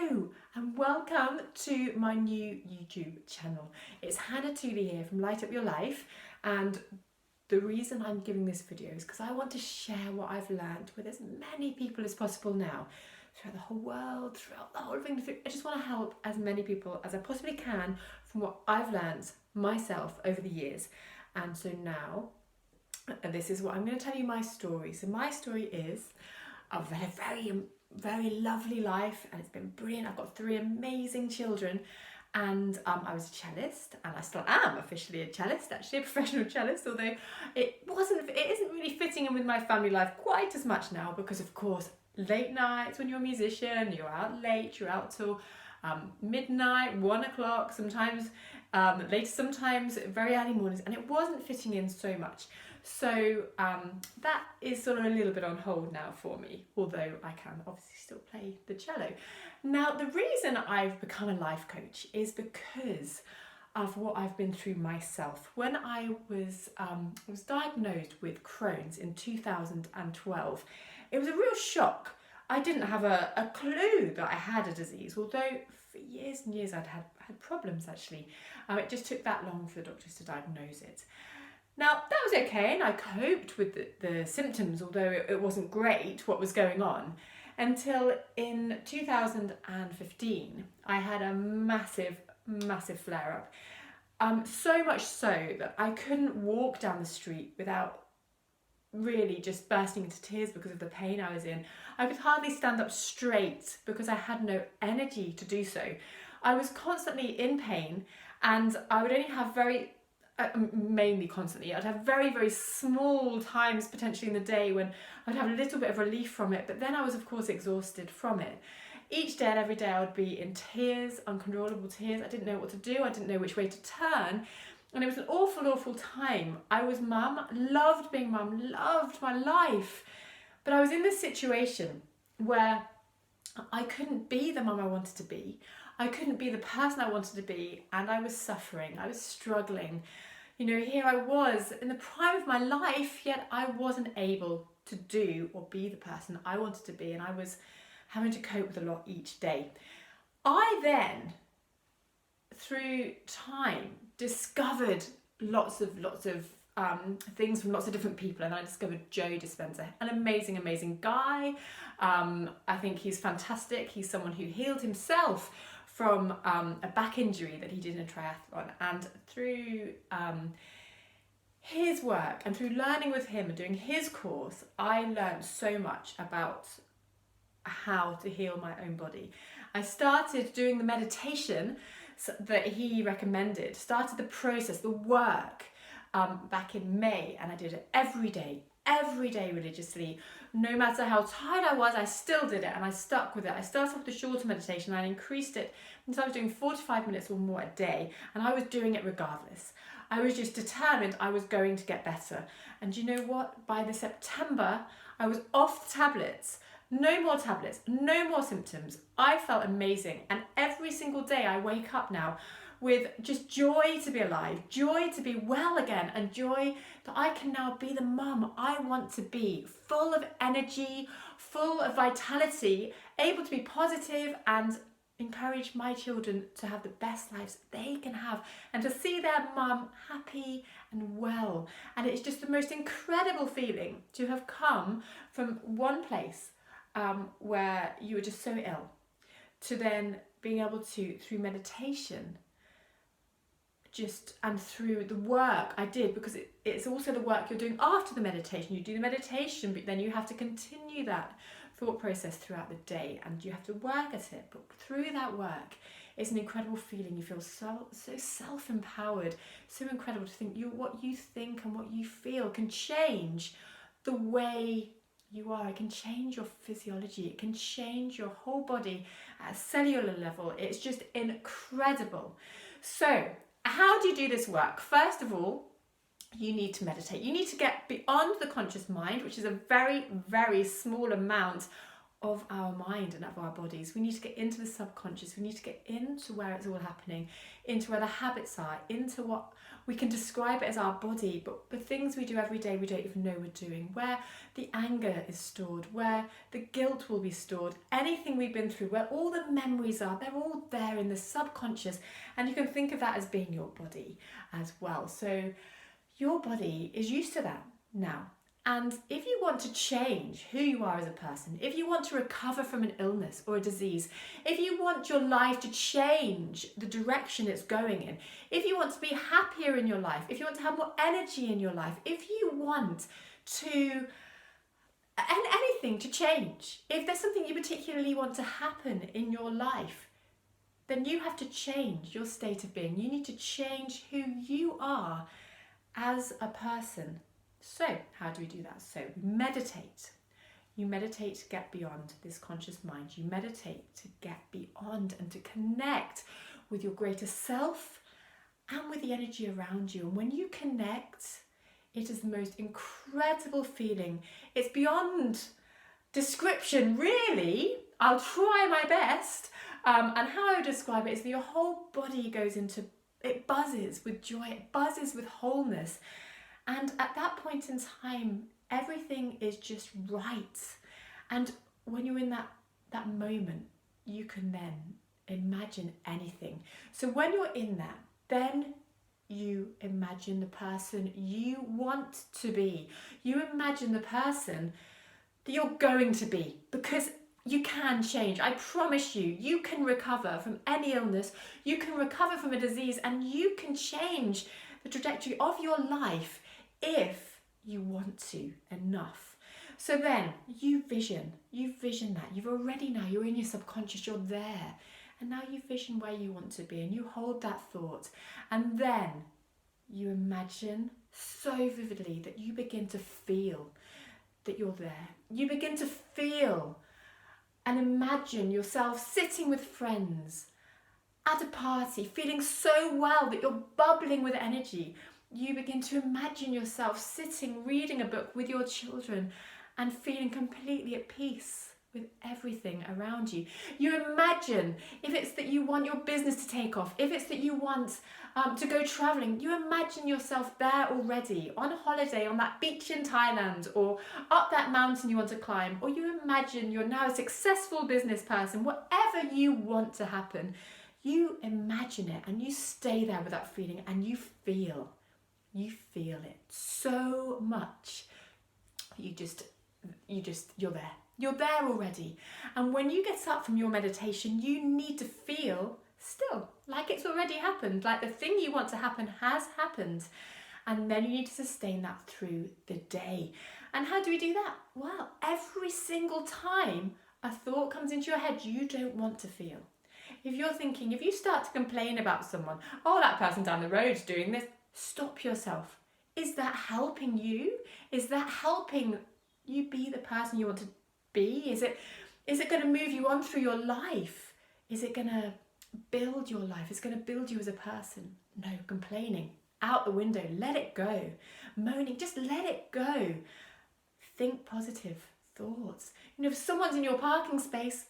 Hello and welcome to my new YouTube channel. It's Hannah Tooley here from Light Up Your Life, and the reason I'm giving this video is because I want to share what I've learned with as many people as possible now, throughout the whole world, throughout the whole thing. I just want to help as many people as I possibly can from what I've learned myself over the years. And so now, this is what I'm going to tell you my story. So my story is I've had a very lovely life, and it's been brilliant. I've got 3 amazing children, and I was a cellist, and I still am officially a cellist, actually a professional cellist, although it isn't really fitting in with my family life quite as much now, because of course late nights when you're a musician, you're out late, you're out till midnight, 1 o'clock, sometimes later, sometimes very early mornings, and it wasn't fitting in so much. So that is sort of a little bit on hold now for me, although I can obviously still play the cello. Now, the reason I've become a life coach is because of what I've been through myself. When I was diagnosed with Crohn's in 2012, it was a real shock. I didn't have a clue that I had a disease, although for years and years I'd had problems actually. It just took that long for the doctors to diagnose it. Now, that was okay, and I coped with the symptoms, although it wasn't great what was going on, until in 2015 I had a massive flare-up. So much so that I couldn't walk down the street without really just bursting into tears because of the pain I was in. I could hardly stand up straight because I had no energy to do so. I was constantly in pain, and I would only have mainly constantly. I'd have very small times potentially in the day when I'd have a little bit of relief from it, but then I was of course exhausted from it. Each day and every day I would be in tears, uncontrollable tears. I didn't know what to do, I didn't know which way to turn, and it was an awful time. I was mum, loved being mum, loved my life, but I was in this situation where I couldn't be the mum I wanted to be. I couldn't be the person I wanted to be, and I was suffering, I was struggling. You know, here I was in the prime of my life, yet I wasn't able to do or be the person I wanted to be, and I was having to cope with a lot each day. I then, through time, discovered lots of things from lots of different people, and I discovered Joe Dispenza, an amazing guy. I think he's fantastic. He's someone who healed himself from a back injury that he did in a triathlon, and through his work and through learning with him and doing his course, I learned so much about how to heal my own body. I started doing the meditation that he recommended, started the process, the work back in May, and I did it every day religiously. No matter how tired I was, I still did it, and I stuck with it. I started with the shorter meditation, and I increased it until I was doing 45 minutes or more a day, and I was doing it regardless. I was just determined I was going to get better. And you know what? By the September, I was off the tablets. No more tablets, no more symptoms. I felt amazing, and every single day I wake up now with just joy to be alive, joy to be well again, and joy that I can now be the mum I want to be, full of energy, full of vitality, able to be positive and encourage my children to have the best lives they can have, and to see their mum happy and well. And it's just the most incredible feeling to have come from one place where you were just so ill, to then being able to, through meditation, and through the work I did, because it's also the work you're doing after the meditation. You do the meditation, but then you have to continue that thought process throughout the day, and you have to work at it. But through that work, it's an incredible feeling. You feel so self-empowered, so incredible to think what you think and what you feel can change the way you are. It can change your physiology, it can change your whole body at a cellular level. It's just incredible. So how do you do this work? First of all, you need to meditate. You need to get beyond the conscious mind, which is a very small amount of our mind and of our bodies. We need to get into the subconscious. We need to get into where it's all happening, into where the habits are, into what we can describe it as our body, but the things we do every day we don't even know we're doing, where the anger is stored, where the guilt will be stored, anything we've been through, where all the memories are, they're all there in the subconscious. And you can think of that as being your body as well. So your body is used to that now. And if you want to change who you are as a person, if you want to recover from an illness or a disease, if you want your life to change the direction it's going in, if you want to be happier in your life, if you want to have more energy in your life, if you want to anything to change, if there's something you particularly want to happen in your life, then you have to change your state of being. You need to change who you are as a person. So how do we do that? So meditate. You meditate to get beyond this conscious mind. You meditate to get beyond and to connect with your greater self and with the energy around you. And when you connect, it is the most incredible feeling. It's beyond description, really. I'll try my best. And how I would describe it is that your whole body goes into, it buzzes with joy, it buzzes with wholeness. And at that point in time, everything is just right. And when you're in that moment, you can then imagine anything. So when you're in that, then you imagine the person you want to be. You imagine the person that you're going to be, because you can change. I promise you, you can recover from any illness, you can recover from a disease, and you can change the trajectory of your life if you want to enough. So then you vision that. You've already now, you're in your subconscious, you're there. And now you vision where you want to be and you hold that thought. And then you imagine so vividly that you begin to feel that you're there. You begin to feel and imagine yourself sitting with friends at a party, feeling so well that you're bubbling with energy. You begin to imagine yourself sitting, reading a book with your children and feeling completely at peace with everything around you. You imagine, if it's that you want your business to take off, if it's that you want to go travelling, you imagine yourself there already, on holiday, on that beach in Thailand, or up that mountain you want to climb, or you imagine you're now a successful business person. Whatever you want to happen, you imagine it and you stay there with that feeling and you feel it so much. You're there. You're there already. And when you get up from your meditation, you need to feel still like it's already happened, like the thing you want to happen has happened. And then you need to sustain that through the day. And how do we do that? Well, every single time a thought comes into your head you don't want to feel. If you start to complain about someone, oh, that person down the road's doing this, stop yourself. Is that helping you? Is that helping you be the person you want to be? Is it going to move you on through your life? Is it going to build your life? It's going to build you as a person? No, complaining, out the window, let it go. Moaning, just let it go. Think positive thoughts. If someone's in your parking space,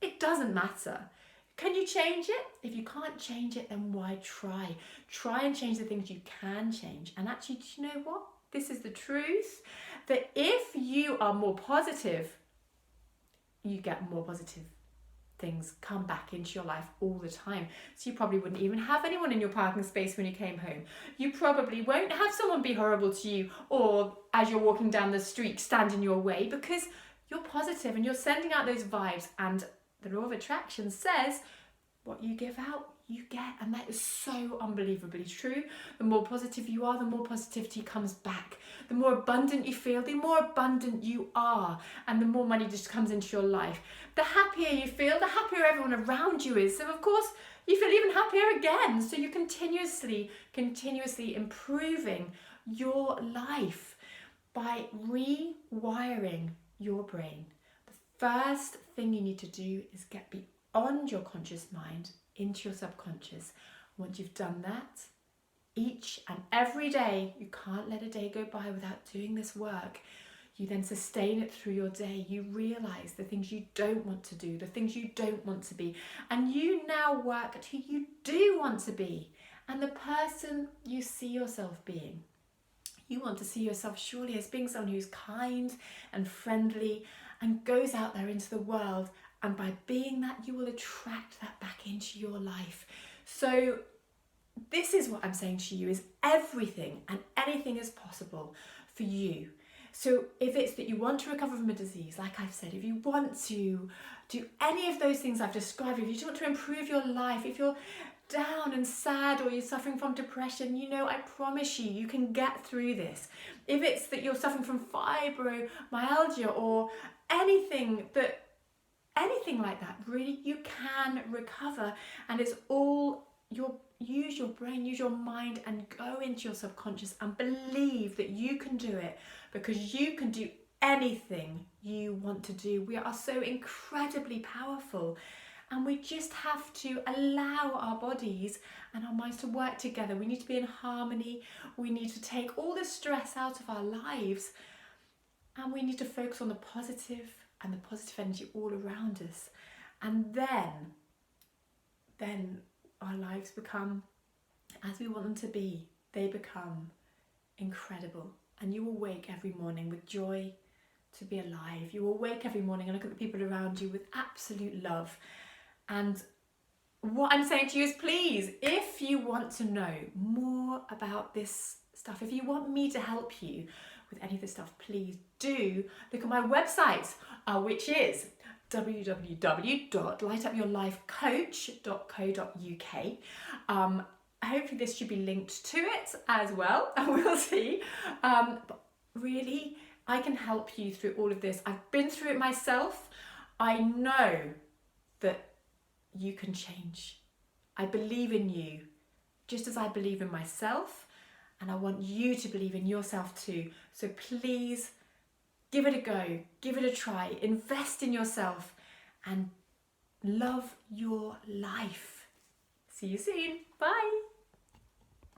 it doesn't matter. Can you change it? If you can't change it, then why try? Try and change the things you can change. And actually, do you know what? This is the truth, that if you are more positive, you get more positive things come back into your life all the time. So you probably wouldn't even have anyone in your parking space when you came home. You probably won't have someone be horrible to you, or as you're walking down the street stand in your way, because you're positive and you're sending out those vibes. And the law of attraction says what you give out, you get. And that is so unbelievably true. The more positive you are, the more positivity comes back. The more abundant you feel, the more abundant you are. And the more money just comes into your life. The happier you feel, the happier everyone around you is. So of course, you feel even happier again. So you're continuously improving your life by rewiring your brain. First thing you need to do is get beyond your conscious mind into your subconscious. Once you've done that, each and every day, you can't let a day go by without doing this work. You then sustain it through your day. You realise the things you don't want to do, the things you don't want to be. And you now work at who you do want to be and the person you see yourself being. You want to see yourself surely as being someone who's kind and friendly and goes out there into the world. And by being that, you will attract that back into your life. So this is what I'm saying to you, is everything and anything is possible for you. So if it's that you want to recover from a disease, like I've said, if you want to do any of those things I've described, if you just want to improve your life, if you're down and sad or you're suffering from depression, I promise you can get through this. If it's that you're suffering from fibromyalgia or anything like that, really, you can recover. And it's all use your brain, use your mind, and go into your subconscious and believe that you can do it, because you can do anything you want to do. We are so incredibly powerful, and we just have to allow our bodies and our minds to work together. We need to be in harmony. We need to take all the stress out of our lives, and we need to focus on the positive and the positive energy all around us. And then our lives become as we want them to be. They become incredible. And you will wake every morning with joy to be alive. You will wake every morning and look at the people around you with absolute love. And what I'm saying to you is, please, if you want to know more about this stuff, if you want me to help you with any of this stuff, please do look at my website, which is www.lightupyourlifecoach.co.uk. Hopefully this should be linked to it as well, and we'll see. But really, I can help you through all of this. I've been through it myself. I know that you can change. I believe in you, just as I believe in myself, and I want you to believe in yourself too. So please, give it a go, give it a try, invest in yourself, and love your life. See you soon. Bye.